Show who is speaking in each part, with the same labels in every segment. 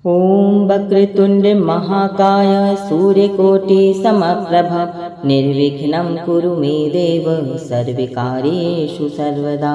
Speaker 1: ॐ वक्रतुण्ड महाकाय सूर्यकोटि समप्रभ निर्विघ्नं कुरु मे देव सर्वकार्येषु सर्वदा।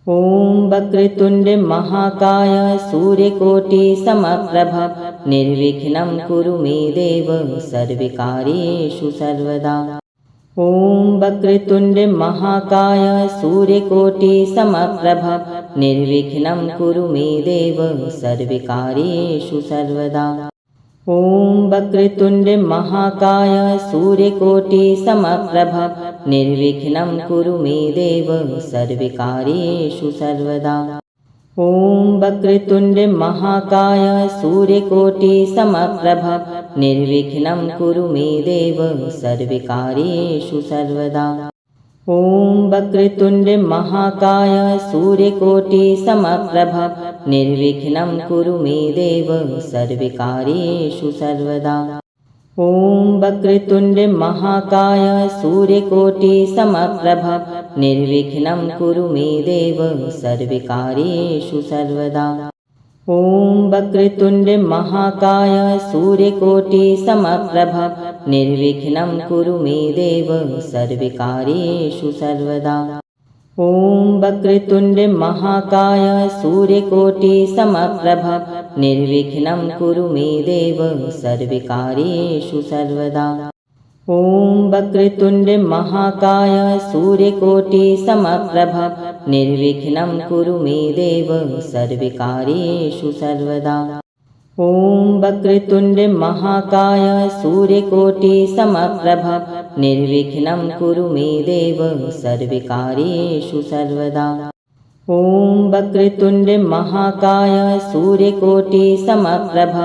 Speaker 1: ॐ वक्रतुण्ड महाकाय सूर्यकोटि समप्रभ निर्विघ्नं कुरु मे देव सर्वकार्येषु सर्वदा। ॐ वक्रतुण्ड महाकाय सूर्यकोटि समप्रभ निर्विघ्नं कुरु मे देव सर्वकार्येषु सर्वदा। ॐ वक्रतुण्ड महाकाय सूर्यकोटि समप्रभ निर्विघ्नं कुरु मे देव सर्वकार्येषु सर्वदा। ॐ वक्रतुण्ड महाकाय सूर्यकोटि समप्रभ निर्विघ्नं कुरु मे देव सर्वकार्येषु सर्वदा। ॐ वक्रतुण्ड महाकाय सूर्यकोटि समप्रभ निर्विघ्नं कुरु मे देव सर्वकार्येषु सर्वदा। ॐ वक्रतुण्ड महाकाय सूर्यकोटि समप्रभ निर्विघ्नं कुरु मे देव सर्वकार्येषु सर्वदा। ॐ वक्रतुण्ड महाकाय सूर्यकोटि समप्रभ निर्विघ्नं कुरु मे देव सर्वकार्येषु सर्वदा। ॐ वक्रतुण्ड महाकाय सूर्यकोटि समप्रभ निर्विघ्नं कुरु मे देव सर्वकार्येषु सर्वदा। ॐ वक्रतुण्ड महाकाय सूर्यकोटि समप्रभ निर्विघ्नं कुरु मे देव सर्वकार्येषु सर्वदा। ॐ वक्रतुण्ड महाकाय सूर्यकोटि समप्रभ निर्विघ्नं कुरु मे देव सर्वकार्येषु सर्वदा। ॐ वक्रतुण्ड महाकाय सूर्यकोटि समप्रभ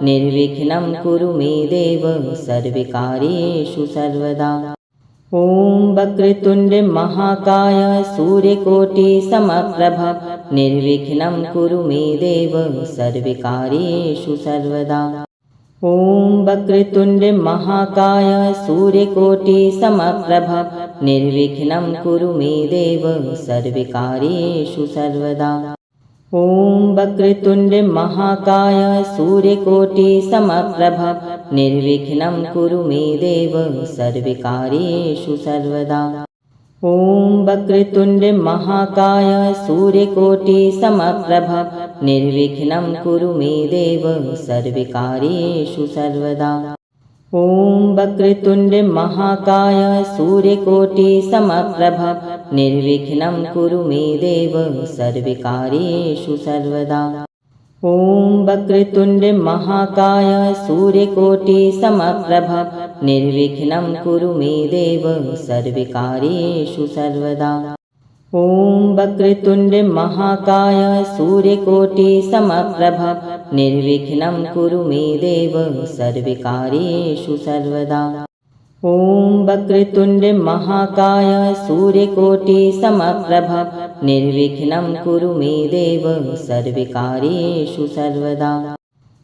Speaker 1: निर्विघ्नं कुरु मे देव सर्वकार्येषु सर्वदा। ॐ वक्रतुण्ड महाकाय सूर्यकोटि समप्रभ निर्विघ्नं कुरु मे देव सर्वकार्येषु सर्वदा। ॐ वक्रतुण्ड महाकाय सूर्यकोटि समप्रभ निर्विघ्नं कुरु मे देव सर्वकार्येषु सर्वदा। ॐ वक्रतुण्ड महाकाय सूर्यकोटि समप्रभ निर्विघ्नं कुरु मे देव सर्वकार्येषु सर्वदा। ॐ वक्रतुण्ड महाकाय सूर्यकोटि समप्रभ निर्विघ्नं कुरु मे देव सर्वकार्येषु सर्वदा। ॐ वक्रतुण्ड महाकाय सूर्यकोटि समप्रभ निर्विघ्नं कुरु मे देव सर्वकार्येषु सर्वदा। ॐ वक्रतुण्ड महाकाय सूर्यकोटि समप्रभ निर्विघ्नं कुरु मे देव सर्वकार्येषु सर्वदा। ॐ वक्रतुण्ड महाकाय सूर्यकोटि समप्रभ निर्विघ्नं कुरु मे देव सर्वकार्येषु सर्वदा। ॐ वक्रतुण्ड महाकाय सूर्यकोटि समप्रभ निर्विघ्नं कुरु मे देव सर्वकार्येषु सर्वदा।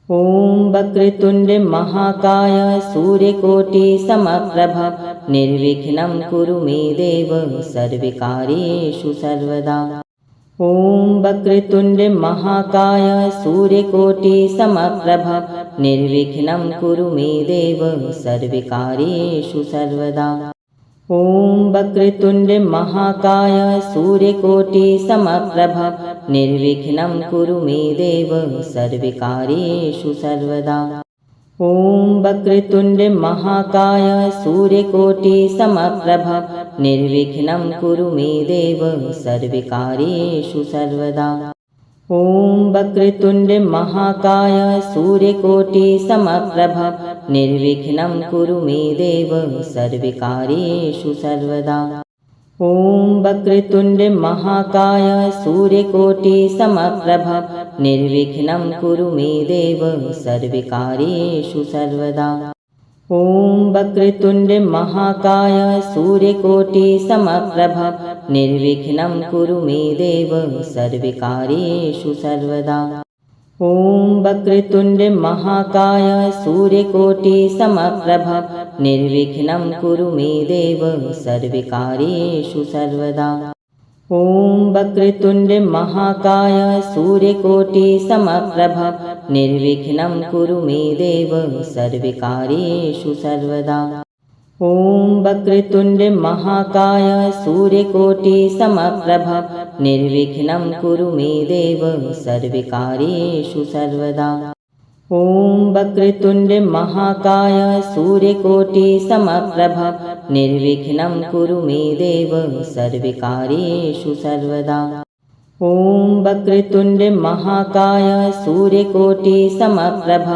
Speaker 1: ॐ वक्रतुण्ड महाकाय सूर्यकोटि समप्रभ निर्विघ्नं कुरु मे देव सर्वकार्येषु सर्वदा। ॐ वक्रतुण्ड महाकाय सूर्यकोटि समप्रभ निर्विघ्नं कुरु मे देव सर्वकार्येषु सर्वदा। ॐ वक्रतुण्ड महाकाय सूर्यकोटि समप्रभ निर्विघ्नं कुरु मे देव सर्वकार्येषु सर्वदा। ॐ वक्रतुण्ड महाकाय सूर्यकोटि समप्रभ निर्विघ्नं कुरु मे देव सर्वकार्येषु सर्वदा। ॐ वक्रतुण्ड महाकाय सूर्यकोटि समप्रभ निर्विघ्नं कुरु मे देव सर्वकार्येषु सर्वदा। ॐ वक्रतुण्ड महाकाय सूर्यकोटि समप्रभ निर्विघ्नं कुरु मे देव सर्वकार्येषु सर्वदा। ॐ वक्रतुण्ड महाकाय सूर्यकोटि समप्रभ निर्विघ्नं कुरु मे देव सर्वकार्येषु सर्वदा। ॐ वक्रतुण्ड महाकाय सूर्यकोटि समप्रभ निर्विघ्नं कुरु मे देव सर्वकार्येषु सर्वदा। ॐ वक्रतुण्ड महाकाय सूर्यकोटि समप्रभ निर्विघ्नं कुरु मे देव सर्वकार्येषु सर्वदा। ॐ वक्रतुण्ड महाकाय सूर्यकोटि समप्रभ निर्विघ्नं कुरु मे देव सर्वकार्येषु सर्वदा। ॐ वक्रतुण्ड महाकाय सूर्यकोटि समप्रभ निर्विघ्नं कुरु मे देव सर्वकार्येषु सर्वदा। ॐ वक्रतुण्ड महाकाय सूर्यकोटि समप्रभ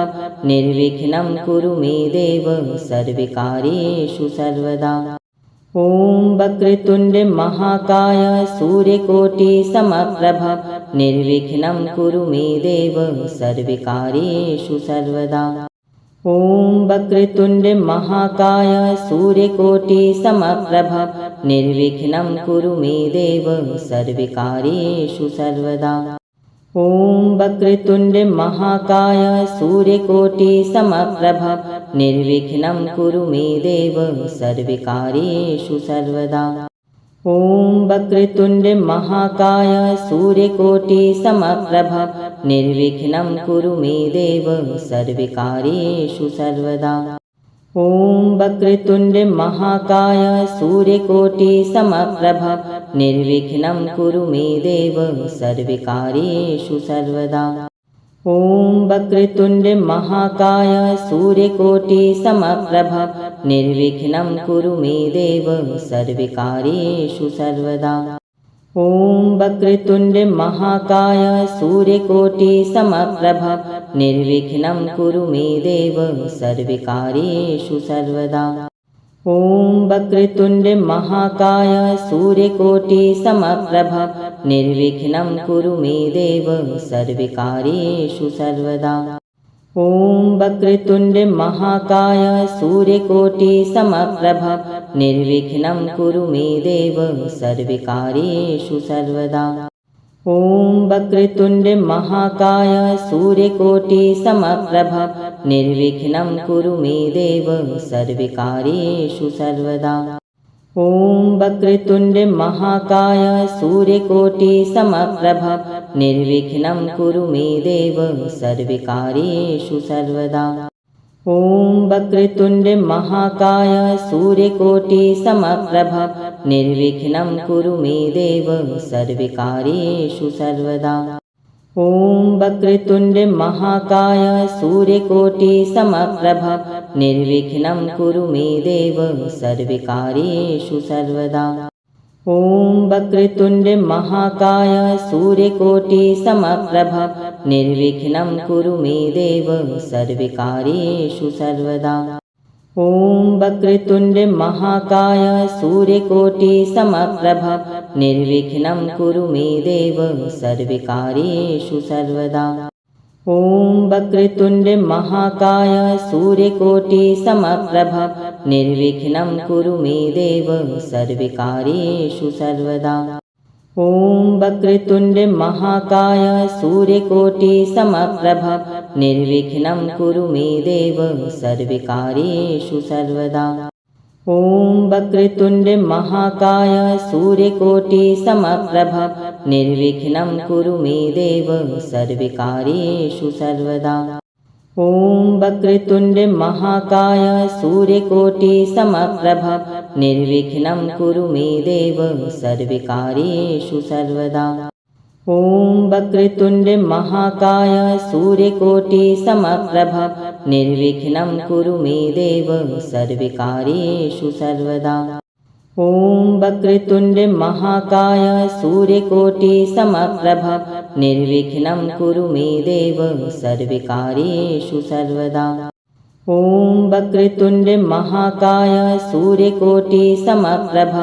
Speaker 1: निर्विघ्नं कुरु मे देव सर्वकार्येषु सर्वदा। ॐ वक्रतुण्ड महाकाय सूर्यकोटि समप्रभ निर्विघ्नं कुरु मे देव सर्वकार्येषु सर्वदा। ॐ वक्रतुण्ड महाकाय सूर्यकोटि समप्रभ निर्विघ्नं कुरु मे देव सर्वकार्येषु सर्वदा। ॐ वक्रतुण्ड महाकाय सूर्यकोटि समप्रभ निर्विघ्नं कुरु मे देव सर्वकार्येषु सर्वदा। ॐ वक्रतुण्ड महाकाय सूर्यकोटि समप्रभ निर्विघ्नं कुरु मे देव सर्वकार्येषु सर्वदा। ॐ वक्रतुण्ड महाकाय सूर्यकोटि समप्रभ निर्विघ्नं कुरु मे देव सर्वकार्येषु सर्वदा। ॐ वक्रतुण्ड महाकाय सूर्यकोटि समप्रभ निर्विघ्नं कुरु मे देव सर्वकार्येषु सर्वदा। ॐ वक्रतुण्ड महाकाय सूर्यकोटि समप्रभ निर्विघ्नं कुरु मे देव सर्वकार्येषु सर्वदा। ॐ वक्रतुण्ड महाकाय सूर्यकोटि समप्रभ निर्विघ्नं कुरु मे देव सर्वकार्येषु सर्वदा। ॐ वक्रतुण्ड महाकाय सूर्यकोटि समप्रभ निर्विघ्नं कुरु मे देव सर्वकार्येषु सर्वदा। ॐ वक्रतुण्ड महाकाय सूर्यकोटि समप्रभ निर्विघ्नं कुरु मे देव सर्वकार्येषु सर्वदा। ॐ वक्रतुण्ड महाकाय सूर्यकोटि समप्रभ निर्विघ्नं कुरु मे देव सर्वकार्येषु सर्वदा। ॐ वक्रतुण्ड महाकाय सूर्यकोटि समप्रभ निर्विघ्नं कुरु मे देव सर्वकार्येषु सर्वदा। ॐ वक्रतुण्ड महाकाय सूर्यकोटि समप्रभ निर्विघ्नं कुरु मे देव सर्वकार्येषु सर्वदा। ॐ वक्रतुण्ड महाकाय सूर्यकोटि समप्रभ निर्विघ्नं कुरु मे देव सर्वकार्येषु सर्वदा। ॐ वक्रतुण्ड महाकाय सूर्यकोटि समप्रभ निर्विघ्नं कुरु मे देव सर्वकार्येषु सर्वदा। ॐ वक्रतुण्ड महाकाय सूर्यकोटि समप्रभ निर्विघ्नं कुरु मे देव सर्वकार्येषु सर्वदा। ॐ वक्रतुण्ड महाकाय सूर्यकोटि समप्रभ निर्विघ्नं कुरु मे देव सर्वकार्येषु सर्वदा। ॐ वक्रतुण्ड महाकाय सूर्यकोटि समप्रभ निर्विघ्नं कुरु मे देव सर्वकार्येषु सर्वदा। ॐ वक्रतुण्ड महाकाय सूर्यकोटि समप्रभ निर्विघ्नं कुरु मे देव सर्वकार्येषु सर्वदा। ॐ वक्रतुण्ड महाकाय सूर्यकोटि समप्रभ निर्विघ्नं कुरु मे देव सर्वकार्येषु सर्वदा। ॐ वक्रतुण्ड महाकाय सूर्यकोटि समप्रभ निर्विघ्नं कुरु मे देव सर्वकार्येषु सर्वदा। ॐ वक्रतुण्ड महाकाय सूर्यकोटि समप्रभ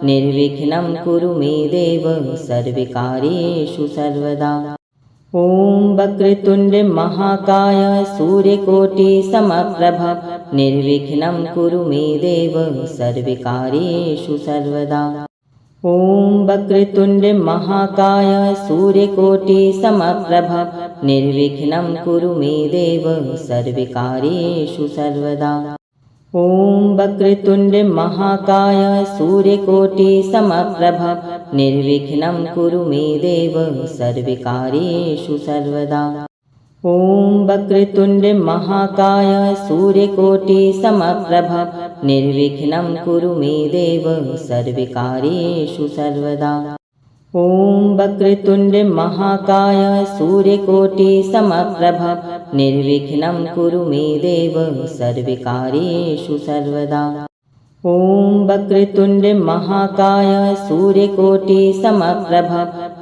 Speaker 1: निर्विघ्नं कुरु मे देव सर्वकार्येषु सर्वदा। ॐ वक्रतुण्ड महाकाय सूर्यकोटि समप्रभ निर्विघ्नं कुरु मे देव सर्वकार्येषु सर्वदा। ॐ वक्रतुण्ड महाकाय सूर्यकोटि समप्रभ निर्विघ्नं कुरु मे देव सर्वकार्येषु सर्वदा। ॐ वक्रतुण्ड महाकाय सूर्यकोटिसमप्रभ निर्विघ्नं कुरु मे देव सर्वकार्येषु सर्वदा। ॐ वक्रतुण्ड महाकाय सूर्यकोटिसमप्रभ निर्विघ्नं कुरु मे देव सर्वकार्येषु सर्वदा। ॐ वक्रतुण्ड महाकाय सूर्यकोटिसमप्रभ निर्विघ्नं कुरु मे देव सर्वकार्येषु सर्वदा। ॐ वक्रतुण्ड महाकाय सूर्यकोटिसमप्रभ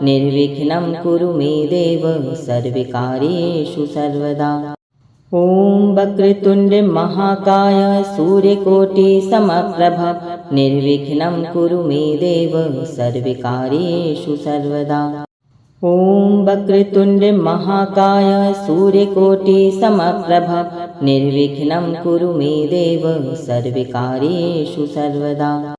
Speaker 1: निर्विघ्नं कुरु मे देव सर्वकार्येषु सर्वदा। ॐ वक्रतुण्ड महाकाय सूर्यकोटिसमप्रभ निर्विघ्नं कुरु मे देव सर्वकार्येषु सर्वदा। ॐ वक्रतुण्ड महाकाय सूर्यकोटिसमप्रभ निर्विघ्नं कुरु मे देव सर्वकार्येषु सर्वदा।